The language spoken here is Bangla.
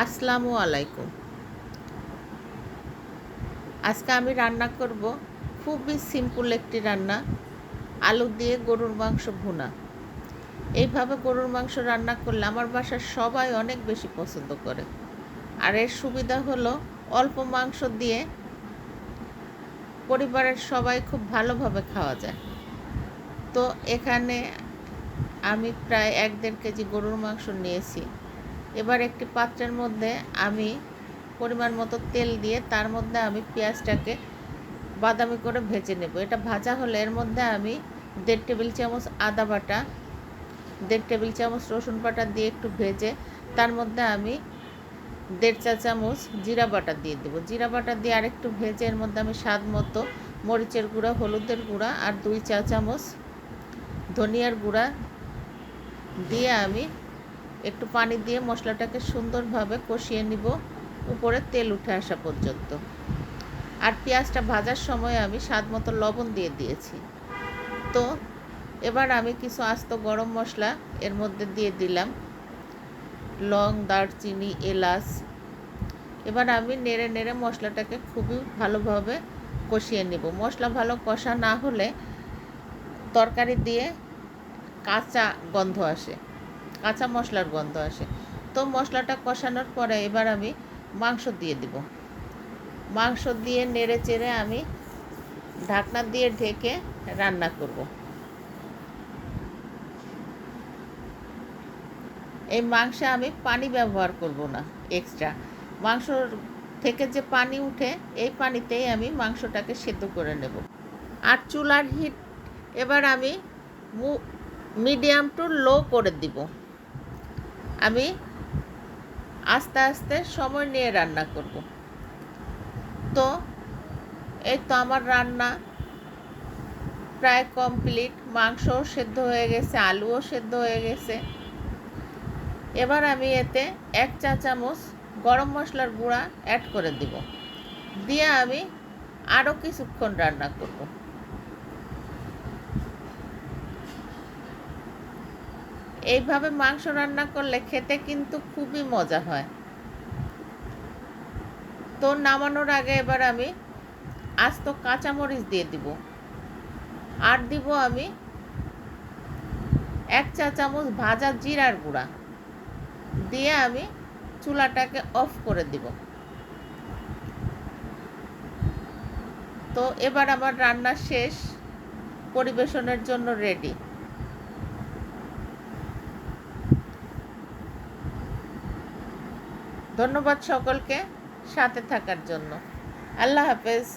আসসালামু আলাইকুম। আজকে আমি রান্না করব খুবই সিম্পল একটি রান্না, আলু দিয়ে গরুর মাংস ভুনা। এইভাবে গরুর মাংস রান্না করলে আমার বাসার সবাই অনেক বেশি পছন্দ করে। আর এর সুবিধা হলো অল্প মাংস দিয়ে পরিবারের সবাই খুব ভালোভাবে খাওয়া যায়। তো এখানে আমি প্রায় ১-১.৫ কেজি গরুর মাংস নিয়েছি। এবার একটি পাত্রের মধ্যে আমি পরিমাণ মতো তেল দিয়ে তার মধ্যে আমি পেঁয়াজটাকে বাদামি করে ভেজে নেব। এটা ভাজা হলে এর মধ্যে আমি ১.৫ টেবিল চামচ আদা বাটা, ১.৫ টেবিল চামচ রসুন বাটা দিয়ে একটু ভেজে তার মধ্যে আমি ১.৫ চা চামচ জিরা বাটা দিয়ে দেবো। জিরা বাটা দিয়ে আরেকটু ভেজে এর মধ্যে আমি স্বাদ মতো মরিচের গুঁড়া, হলুদের গুঁড়া আর ২ চা চামচ ধনিয়ার গুঁড়া দিয়ে আমি একটু পানি দিয়ে মশলাটাকে সুন্দরভাবে কষিয়ে নিব উপরে তেল উঠে আসা পর্যন্ত। আর পেঁয়াজটা ভাজার সময় আমি স্বাদ মতো লবণ দিয়ে দিয়েছি। তো এবার আমি কিছু আস্ত গরম মশলা এর মধ্যে দিয়ে দিলাম, লং, দারচিনি, এলাচ। এবার আমি নেড়ে নেড়ে মশলাটাকে খুবই ভালোভাবে কষিয়ে নেব। মশলা ভালো কষা না হলে তরকারি দিয়ে কাঁচা গন্ধ আসে, কাঁচা মশলার গন্ধ আসে। তো মশলাটা কষানোর পরে এবার আমি মাংস দিয়ে দিব। মাংস দিয়ে নেড়ে চেড়ে আমি ঢাকনা দিয়ে ঢেকে রান্না করব। এই মাংসে আমি পানি ব্যবহার করব না এক্সট্রা। মাংসর থেকে যে পানি উঠে এই পানিতেই আমি মাংসটাকে সেদ্ধ করে নেব। আর চুলার হিট এবার আমি মিডিয়াম টু লো করে দিব। আমি আস্তে আস্তে সময় নিয়ে রান্না করব। তো এই তো আমার রান্না প্রায় কমপ্লিট। মাংসও সেদ্ধ হয়ে গেছে, আলুও সেদ্ধ হয়ে গেছে। এবার আমি এতে ১ চা চামচ গরম মশলার গুঁড়া অ্যাড করে দিব, দিয়ে আমি আরও কিছুক্ষণ রান্না করব। এইভাবে মাংস রান্না করলে খেতে কিন্তু খুবই মজা হয়। তো নামানোর আগে এবার আমি আস্ত কাঁচামরিচ দিয়ে দিব, আর দিব আমি ১ চা চামচ ভাজা জিরার গুঁড়া, দিয়ে আমি চুলাটাকে অফ করে দিব। তো এবার আমার রান্না শেষ, পরিবেশনের জন্য রেডি। ধন্যবাদ সকলকে সাথে থাকার জন্য। আল্লাহ হাফেজ।